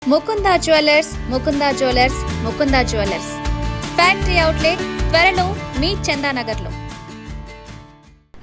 Mukunda jewellers, Mukunda jewellers factory outlet త్వరలో మీ చందానగర్లో.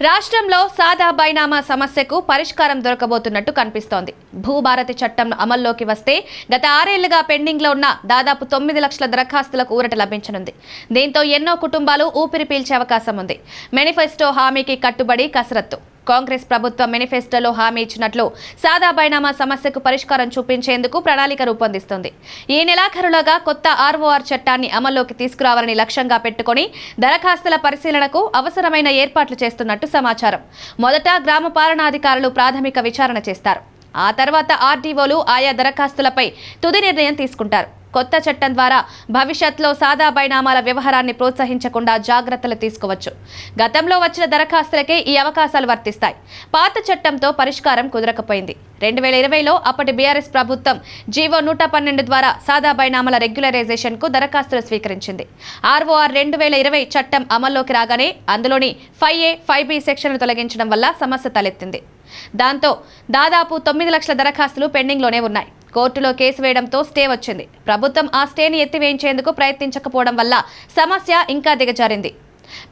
రాష్ట్రంలో సాదా బైనామా సమస్యకు పరిష్కారం దొరకబోతున్నట్టు కనిపిస్తోంది. భూభారతి చట్టం అమల్లోకి వస్తే గత 6 ఏళ్లుగా పెండింగ్లో ఉన్న దాదాపు 9 లక్షల దరఖాస్తులకు ఊరట లభించనుంది. దీంతో ఎన్నో కుటుంబాలు ఊపిరి పీల్చే అవకాశం ఉంది. మేనిఫెస్టో హామీకి కట్టుబడి కసరత్తు. కాంగ్రెస్ ప్రభుత్వం మేనిఫెస్టోలో హామీ ఇచ్చినట్లు సాదా బైనామా సమస్యకు పరిష్కారం చూపించేందుకు ప్రణాళిక రూపొందిస్తోంది. ఈ నెలాఖరులోగా కొత్త ఆర్ఓఆర్ చట్టాన్ని అమల్లోకి తీసుకురావాలని లక్ష్యంగా పెట్టుకుని దరఖాస్తుల పరిశీలనకు అవసరమైన ఏర్పాట్లు చేస్తున్నట్టు సమాచారం. మొదట గ్రామ పాలనాధికారులు ప్రాథమిక విచారణ చేస్తారు. ఆ తర్వాత ఆర్డీఓలు ఆయా దరఖాస్తులపై తుది నిర్ణయం తీసుకుంటారు. కొత్త చట్టం ద్వారా భవిష్యత్తులో సాదా బైనామాల వ్యవహారాన్ని ప్రోత్సహించకుండా జాగ్రత్తలు తీసుకోవచ్చు. గతంలో వచ్చిన దరఖాస్తులకే ఈ అవకాశాలు వర్తిస్తాయి. పాత చట్టంతో పరిష్కారం కుదరకపోయింది. 2020లో అప్పటి బీఆర్ఎస్ ప్రభుత్వం జీవో 112 ద్వారా సాదా బైనామాల రెగ్యులరైజేషన్కు దరఖాస్తులు స్వీకరించింది. ఆర్ఓఆర్ 2020 చట్టం అమల్లోకి రాగానే అందులోని 5A, 5B సెక్షన్లు తొలగించడం వల్ల సమస్య తలెత్తింది. దాంతో దాదాపు 9 లక్షల దరఖాస్తులు పెండింగ్లోనే ఉన్నాయి. కోర్టులో కేసు వేయడంతో స్టే వచ్చింది. ప్రభుత్వం ఆ స్టేని ఎత్తివేయించేందుకు ప్రయత్నించకపోవడం వల్ల సమస్య ఇంకా దిగజారింది.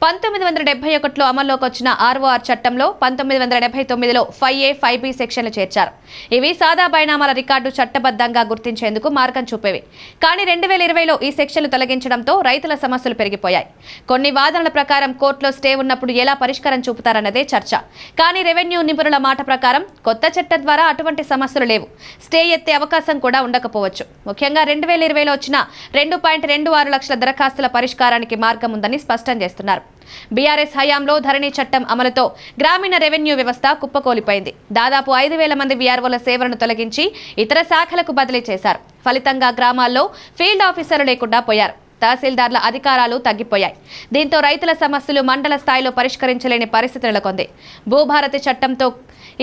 1971లో అమల్లోకి వచ్చిన ఆర్ఓఆర్ చట్టంలో 1979లో 5A, 5B సెక్షన్లు చేర్చారు. ఇవి సాదా బైనామాల రికార్డు చట్టబద్ధంగా గుర్తించేందుకు మార్గం చూపేవి. కానీ 2020లో ఈ సెక్షన్లు తొలగించడంతో రైతుల సమస్యలు పెరిగిపోయాయి. కొన్ని వాదనల ప్రకారం కోర్టులో స్టే ఉన్నప్పుడు ఎలా పరిష్కారం చూపుతారన్నదే చర్చ. కానీ రెవెన్యూ నిపుణుల మాట ప్రకారం కొత్త చట్టం ద్వారా అటువంటి సమస్యలు లేవు. స్టే ఎత్తే అవకాశం కూడా ఉండకపోవచ్చు. ముఖ్యంగా 2020లో వచ్చిన 2.26 లక్షల దరఖాస్తుల పరిష్కారానికి మార్గం ఉందని స్పష్టం చేస్తున్నారు. బీఆర్ఎస్ హయాంలో ధరణి చట్టం అమలుతో గ్రామీణ రెవెన్యూ వ్యవస్థ కుప్పకూలిపోయింది. దాదాపు 5,000 మంది వీఆర్ఓల సేవలను తొలగించి ఇతర శాఖలకు బదిలీ చేశారు. ఫలితంగా గ్రామాల్లో ఫీల్డ్ ఆఫీసర్లు లేకుండా పోయారు. తహసీల్దార్ల అధికారాలు తగ్గిపోయాయి. దీంతో రైతుల సమస్యలు మండల స్థాయిలో పరిష్కరించలేని పరిస్థితి నెలకొంది. భూభారతి చట్టంతో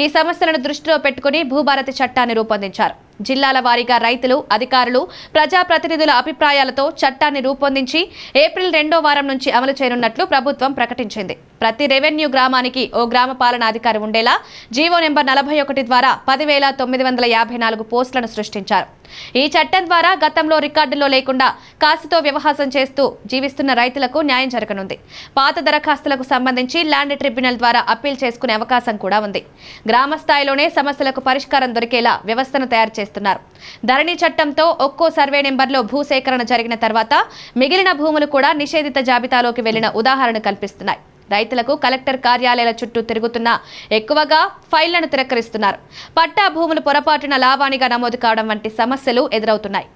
ఈ సమస్యలను దృష్టిలో పెట్టుకుని భూభారతి చట్టాన్ని రూపొందించారు. జిల్లాల వారీగా రైతులు, అధికారులు, ప్రజాప్రతినిధుల అభిప్రాయాలతో చట్టాన్ని రూపొందించి ఏప్రిల్ 2వ వారం నుంచి అమలు చేయనున్నట్లు ప్రభుత్వం ప్రకటించింది. ప్రతి రెవెన్యూ గ్రామానికి ఓ గ్రామ పాలనాధికారి ఉండేలా జీవో నెంబర్ 41 ద్వారా 10,954 పోస్టులను సృష్టించారు. ఈ చట్టం ద్వారా గతంలో రికార్డుల్లో లేకుండా కాసుతో వ్యవహారం చేస్తూ జీవిస్తున్న రైతులకు న్యాయం జరగనుంది. పాత దరఖాస్తులకు సంబంధించి ల్యాండ్ ట్రిబ్యునల్ ద్వారా అప్పీల్ చేసుకునే అవకాశం కూడా ఉంది. గ్రామ స్థాయిలోనే సమస్యలకు పరిష్కారం దొరికేలా వ్యవస్థను తయారు చేస్తున్నారు. ధరణి చట్టంతో ఒక్కో సర్వే నెంబర్లో భూసేకరణ జరిగిన తర్వాత మిగిలిన భూములు కూడా నిషేధిత జాబితాలోకి వెళ్లిన ఉదాహరణ కల్పిస్తున్నాయి. రైతులకు కలెక్టర్ కార్యాలయాల చుట్టూ తిరుగుతున్నా ఎక్కువగా ఫైళ్లను తిరస్కరిస్తున్నారు. పట్టా భూములు పొరపాటున లావాణిగా నమోదు కావడం వంటి సమస్యలు ఎదురవుతున్నాయి.